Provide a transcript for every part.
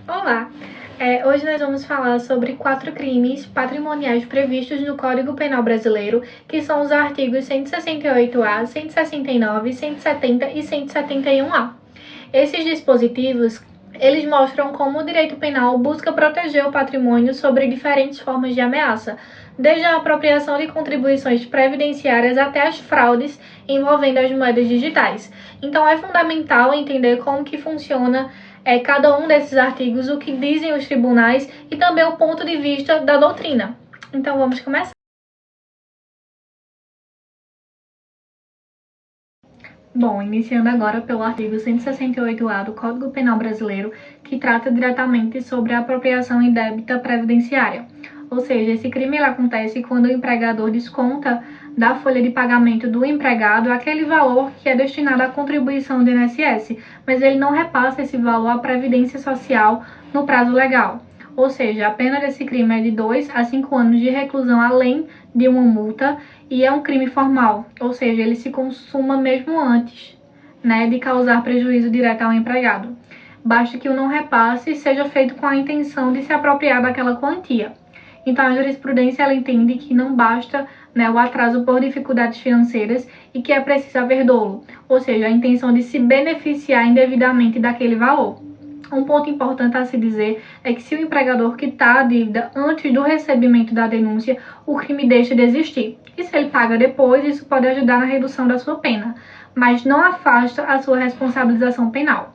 Olá! Hoje nós vamos falar sobre 4 crimes patrimoniais previstos no Código Penal Brasileiro, que são os artigos 168-A, 169, 170 e 171-A. Esses dispositivos, eles mostram como o direito penal busca proteger o patrimônio sobre diferentes formas de ameaça, desde a apropriação de contribuições previdenciárias até as fraudes envolvendo as moedas digitais. Então é fundamental entender como que funciona cada um desses artigos, o que dizem os tribunais e também o ponto de vista da doutrina. Então vamos começar. Bom, iniciando agora pelo artigo 168-A do Código Penal Brasileiro, que trata diretamente sobre a apropriação indébita previdenciária. Ou seja, esse crime acontece quando o empregador desconta da folha de pagamento do empregado aquele valor que é destinado à contribuição do INSS, mas ele não repassa esse valor à Previdência Social no prazo legal. Ou seja, a pena desse crime é de 2 a 5 anos de reclusão além de uma multa e é um crime formal, ou seja, ele se consuma mesmo antes, de causar prejuízo direto ao empregado. Basta que o não repasse seja feito com a intenção de se apropriar daquela quantia. Então, a jurisprudência ela entende que não basta o atraso por dificuldades financeiras e que é preciso haver dolo, ou seja, a intenção de se beneficiar indevidamente daquele valor. Um ponto importante a se dizer é que se o empregador quitar a dívida antes do recebimento da denúncia, o crime deixa de existir. E se ele paga depois, isso pode ajudar na redução da sua pena, mas não afasta a sua responsabilização penal.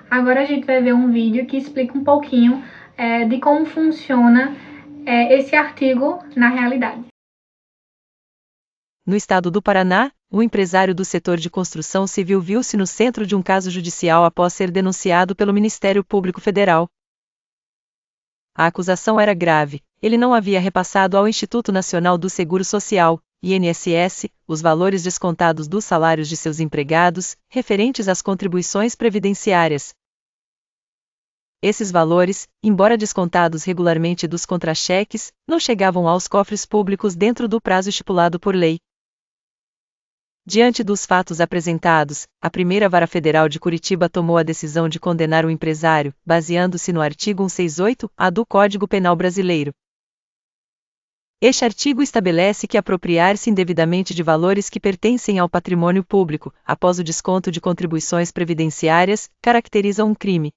Agora a gente vai ver um vídeo que explica um pouquinho de como funciona esse artigo na realidade. No estado do Paraná, o empresário do setor de construção civil viu-se no centro de um caso judicial após ser denunciado pelo Ministério Público Federal. A acusação era grave. Ele não havia repassado ao Instituto Nacional do Seguro Social, INSS, os valores descontados dos salários de seus empregados, referentes às contribuições previdenciárias. Esses valores, embora descontados regularmente dos contra-cheques, não chegavam aos cofres públicos dentro do prazo estipulado por lei. Diante dos fatos apresentados, a Primeira Vara Federal de Curitiba tomou a decisão de condenar o empresário, baseando-se no artigo 168-A do Código Penal Brasileiro. Este artigo estabelece que apropriar-se indevidamente de valores que pertencem ao patrimônio público, após o desconto de contribuições previdenciárias, caracteriza um crime.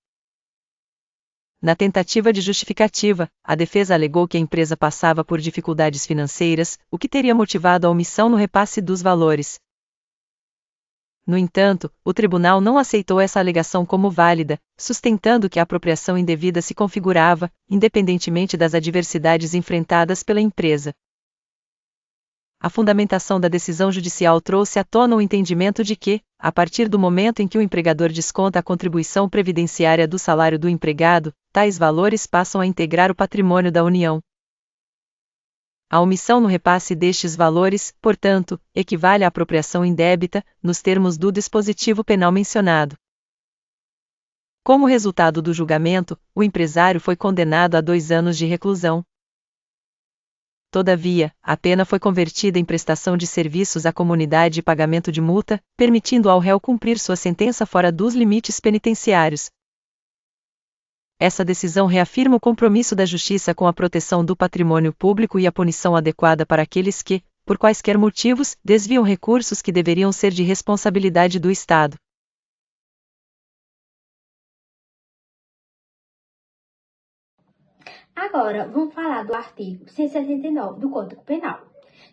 Na tentativa de justificativa, a defesa alegou que a empresa passava por dificuldades financeiras, o que teria motivado a omissão no repasse dos valores. No entanto, o tribunal não aceitou essa alegação como válida, sustentando que a apropriação indevida se configurava, independentemente das adversidades enfrentadas pela empresa. A fundamentação da decisão judicial trouxe à tona o entendimento de que, a partir do momento em que o empregador desconta a contribuição previdenciária do salário do empregado, tais valores passam a integrar o patrimônio da União. A omissão no repasse destes valores, portanto, equivale à apropriação indébita, nos termos do dispositivo penal mencionado. Como resultado do julgamento, o empresário foi condenado a 2 anos de reclusão. Todavia, a pena foi convertida em prestação de serviços à comunidade e pagamento de multa, permitindo ao réu cumprir sua sentença fora dos limites penitenciários. Essa decisão reafirma o compromisso da Justiça com a proteção do patrimônio público e a punição adequada para aqueles que, por quaisquer motivos, desviam recursos que deveriam ser de responsabilidade do Estado. Agora, vamos falar do artigo 169 do Código Penal,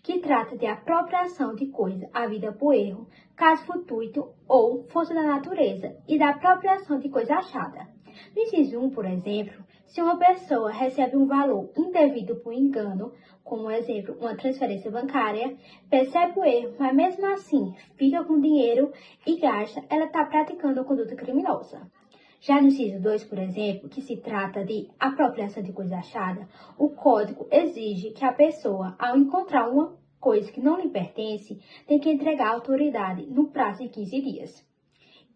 que trata de apropriação de coisa havida por erro, caso fortuito ou força da natureza, e da apropriação de coisa achada. No inciso 1, por exemplo, se uma pessoa recebe um valor indevido por engano, como exemplo, uma transferência bancária, percebe o erro, mas mesmo assim fica com o dinheiro e gasta, ela está praticando a conduta criminosa. Já no inciso 2, por exemplo, que se trata de apropriação de coisa achada, o Código exige que a pessoa, ao encontrar uma coisa que não lhe pertence, tem que entregar à autoridade no prazo de 15 dias.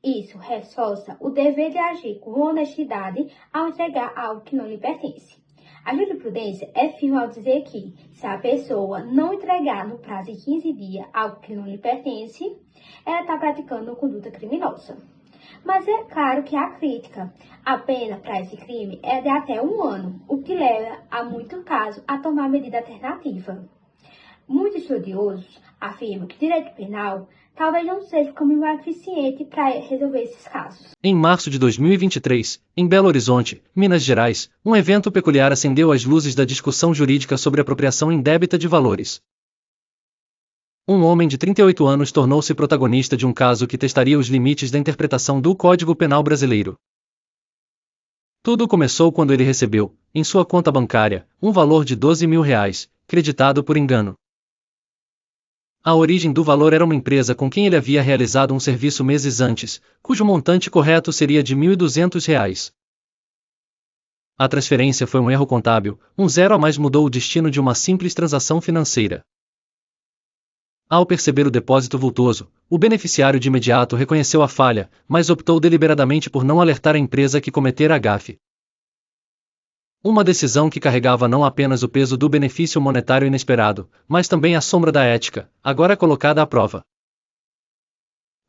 Isso reforça o dever de agir com honestidade ao entregar algo que não lhe pertence. A jurisprudência é firme ao dizer que, se a pessoa não entregar no prazo de 15 dias algo que não lhe pertence, ela está praticando uma conduta criminosa. Mas é claro que há crítica. A pena para esse crime é de até 1 ano, o que leva, a muitos casos, a tomar medida alternativa. Muitos estudiosos afirmam que o direito penal talvez não seja o caminho mais eficiente para resolver esses casos. Em março de 2023, em Belo Horizonte, Minas Gerais, um evento peculiar acendeu as luzes da discussão jurídica sobre apropriação indébita de valores. Um homem de 38 anos tornou-se protagonista de um caso que testaria os limites da interpretação do Código Penal brasileiro. Tudo começou quando ele recebeu, em sua conta bancária, um valor de R$12 mil, creditado por engano. A origem do valor era uma empresa com quem ele havia realizado um serviço meses antes, cujo montante correto seria de R$ 1.200. A transferência foi um erro contábil, um zero a mais mudou o destino de uma simples transação financeira. Ao perceber o depósito vultoso, o beneficiário de imediato reconheceu a falha, mas optou deliberadamente por não alertar a empresa que cometera a gafe. Uma decisão que carregava não apenas o peso do benefício monetário inesperado, mas também a sombra da ética, agora colocada à prova.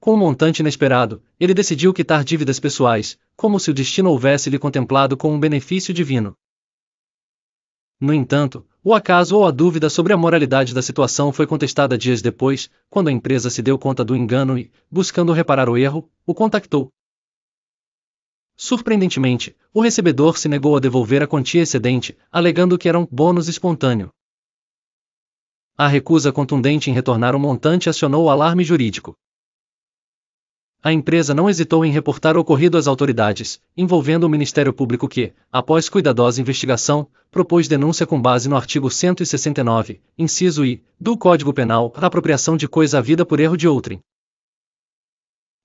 Com o montante inesperado, ele decidiu quitar dívidas pessoais, como se o destino houvesse lhe contemplado com um benefício divino. No entanto, o acaso ou a dúvida sobre a moralidade da situação foi contestada dias depois, quando a empresa se deu conta do engano e, buscando reparar o erro, o contactou. Surpreendentemente, o recebedor se negou a devolver a quantia excedente, alegando que era um bônus espontâneo. A recusa contundente em retornar o montante acionou o alarme jurídico. A empresa não hesitou em reportar o ocorrido às autoridades, envolvendo o Ministério Público que, após cuidadosa investigação, propôs denúncia com base no artigo 169, inciso I, do Código Penal, a apropriação de coisa havida por erro de outrem.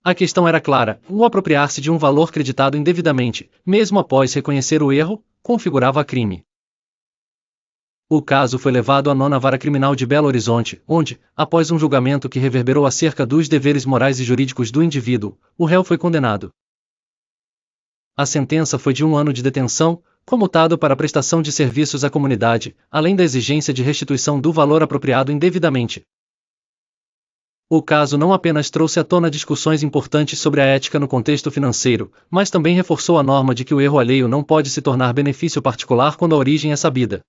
A questão era clara: o apropriar-se de um valor creditado indevidamente, mesmo após reconhecer o erro, configurava crime. O caso foi levado à 9ª Vara Criminal de Belo Horizonte, onde, após um julgamento que reverberou acerca dos deveres morais e jurídicos do indivíduo, o réu foi condenado. A sentença foi de 1 ano de detenção, comutado para prestação de serviços à comunidade, além da exigência de restituição do valor apropriado indevidamente. O caso não apenas trouxe à tona discussões importantes sobre a ética no contexto financeiro, mas também reforçou a norma de que o erro alheio não pode se tornar benefício particular quando a origem é sabida.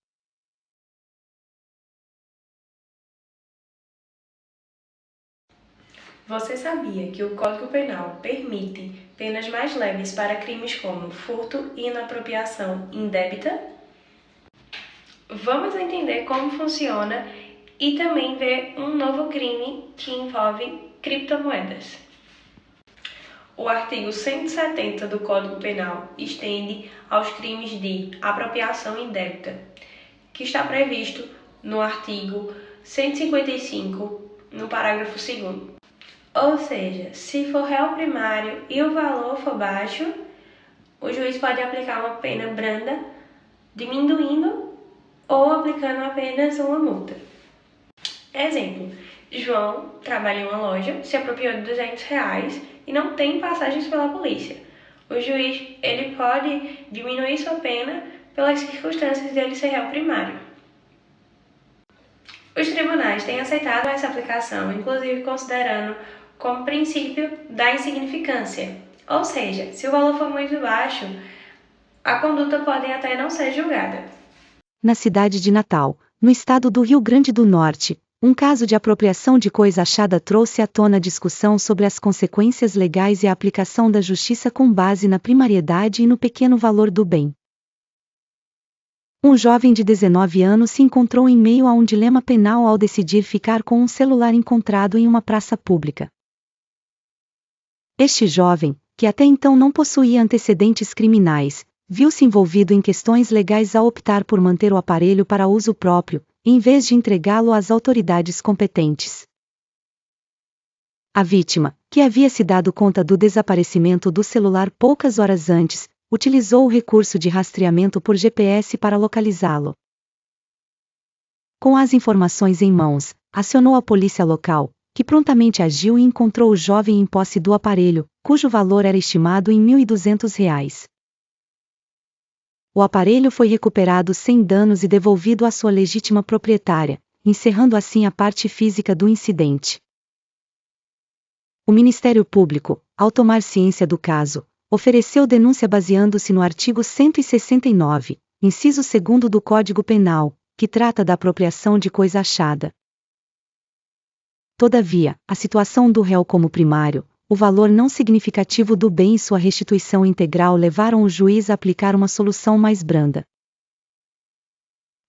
Você sabia que o Código Penal permite penas mais leves para crimes como furto e inapropriação indébita? Vamos entender como funciona e também ver um novo crime que envolve criptomoedas. O artigo 170 do Código Penal estende aos crimes de apropriação indébita, que está previsto no artigo 155, no parágrafo 2º. Ou seja, se for réu primário e o valor for baixo, o juiz pode aplicar uma pena branda, diminuindo ou aplicando apenas uma multa. Exemplo: João trabalha em uma loja, se apropriou de R$200 e não tem passagens pela polícia. O juiz ele pode diminuir sua pena pelas circunstâncias dele ser réu primário. Os tribunais têm aceitado essa aplicação, inclusive considerando como princípio da insignificância. Ou seja, se o valor for muito baixo, a conduta pode até não ser julgada. Na cidade de Natal, no estado do Rio Grande do Norte, um caso de apropriação de coisa achada trouxe à tona discussão sobre as consequências legais e a aplicação da justiça com base na primariedade e no pequeno valor do bem. Um jovem de 19 anos se encontrou em meio a um dilema penal ao decidir ficar com um celular encontrado em uma praça pública. Este jovem, que até então não possuía antecedentes criminais, viu-se envolvido em questões legais ao optar por manter o aparelho para uso próprio, em vez de entregá-lo às autoridades competentes. A vítima, que havia se dado conta do desaparecimento do celular poucas horas antes, utilizou o recurso de rastreamento por GPS para localizá-lo. Com as informações em mãos, acionou a polícia local, que prontamente agiu e encontrou o jovem em posse do aparelho, cujo valor era estimado em R$ 1.200. O aparelho foi recuperado sem danos e devolvido à sua legítima proprietária, encerrando assim a parte física do incidente. O Ministério Público, ao tomar ciência do caso, ofereceu denúncia baseando-se no artigo 169, inciso 2º do Código Penal, que trata da apropriação de coisa achada. Todavia, a situação do réu como primário, o valor não significativo do bem e sua restituição integral levaram o juiz a aplicar uma solução mais branda.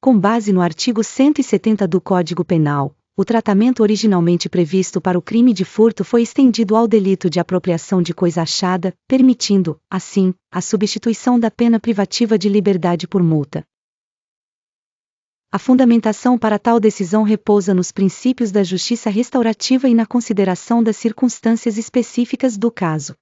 Com base no artigo 170 do Código Penal, o tratamento originalmente previsto para o crime de furto foi estendido ao delito de apropriação de coisa achada, permitindo, assim, a substituição da pena privativa de liberdade por multa. A fundamentação para tal decisão repousa nos princípios da justiça restaurativa e na consideração das circunstâncias específicas do caso.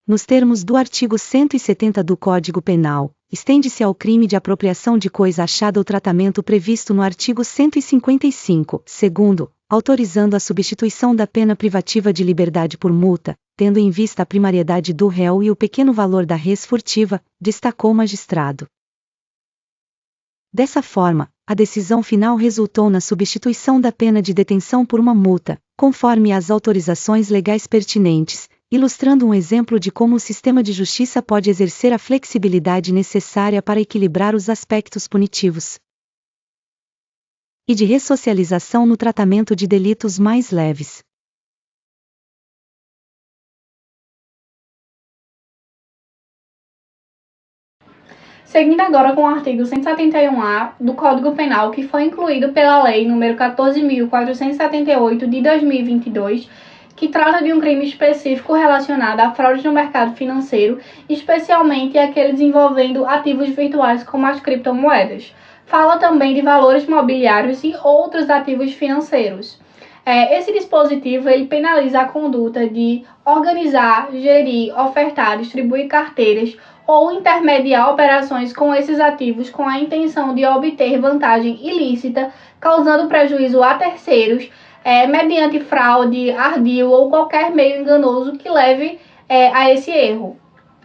Nos termos do artigo 170 do Código Penal, estende-se ao crime de apropriação de coisa achada o tratamento previsto no artigo 155, segundo, autorizando a substituição da pena privativa de liberdade por multa, tendo em vista a primariedade do réu e o pequeno valor da res furtiva, destacou o magistrado. Dessa forma, a decisão final resultou na substituição da pena de detenção por uma multa, conforme as autorizações legais pertinentes, ilustrando um exemplo de como o sistema de justiça pode exercer a flexibilidade necessária para equilibrar os aspectos punitivos e de ressocialização no tratamento de delitos mais leves. Seguindo agora com o artigo 171-A do Código Penal, que foi incluído pela Lei nº 14.478 de 2022, que trata de um crime específico relacionado a fraude no mercado financeiro, especialmente aqueles envolvendo ativos virtuais como as criptomoedas. Fala também de valores mobiliários e outros ativos financeiros. Esse dispositivo ele penaliza a conduta de organizar, gerir, ofertar, distribuir carteiras ou intermediar operações com esses ativos com a intenção de obter vantagem ilícita, causando prejuízo a terceiros, mediante fraude, ardil ou qualquer meio enganoso que leve a esse erro.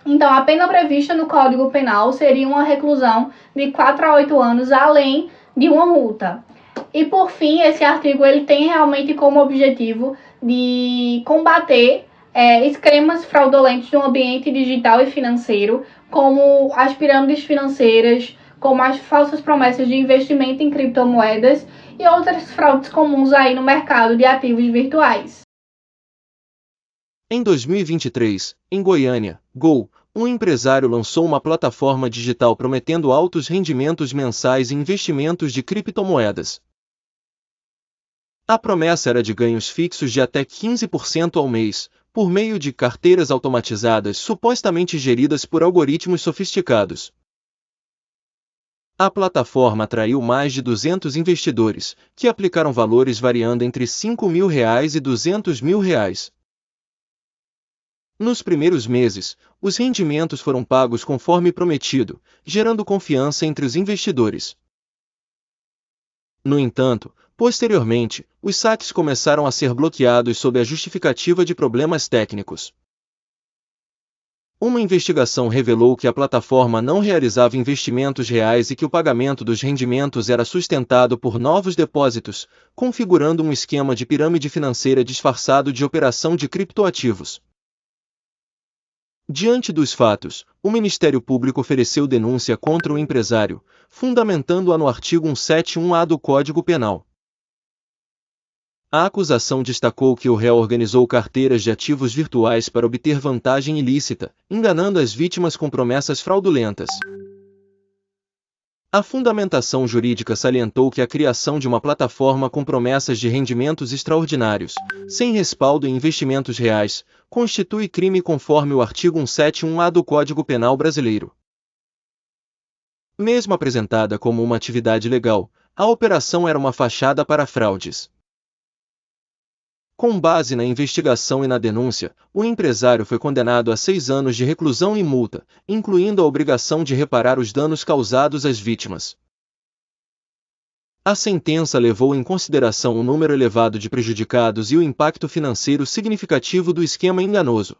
Então, a pena prevista no Código Penal seria uma reclusão de 4 a 8 anos, além de uma multa. E, por fim, esse artigo ele tem realmente como objetivo de combater esquemas fraudulentos no ambiente digital e financeiro, como as pirâmides financeiras, como as falsas promessas de investimento em criptomoedas e outras fraudes comuns aí no mercado de ativos virtuais. Em 2023, em Goiânia, Gol, um empresário lançou uma plataforma digital prometendo altos rendimentos mensais em investimentos de criptomoedas. A promessa era de ganhos fixos de até 15% ao mês, por meio de carteiras automatizadas supostamente geridas por algoritmos sofisticados. A plataforma atraiu mais de 200 investidores, que aplicaram valores variando entre R$ 5.000 e R$ 200.000. Nos primeiros meses, os rendimentos foram pagos conforme prometido, gerando confiança entre os investidores. No entanto, posteriormente, os saques começaram a ser bloqueados sob a justificativa de problemas técnicos. Uma investigação revelou que a plataforma não realizava investimentos reais e que o pagamento dos rendimentos era sustentado por novos depósitos, configurando um esquema de pirâmide financeira disfarçado de operação de criptoativos. Diante dos fatos, o Ministério Público ofereceu denúncia contra o empresário, fundamentando-a no artigo 171-A do Código Penal. A acusação destacou que o réu organizou carteiras de ativos virtuais para obter vantagem ilícita, enganando as vítimas com promessas fraudulentas. A fundamentação jurídica salientou que a criação de uma plataforma com promessas de rendimentos extraordinários, sem respaldo em investimentos reais, constitui crime conforme o artigo 171-A do Código Penal brasileiro. Mesmo apresentada como uma atividade legal, a operação era uma fachada para fraudes. Com base na investigação e na denúncia, o empresário foi condenado a 6 anos de reclusão e multa, incluindo a obrigação de reparar os danos causados às vítimas. A sentença levou em consideração o número elevado de prejudicados e o impacto financeiro significativo do esquema enganoso.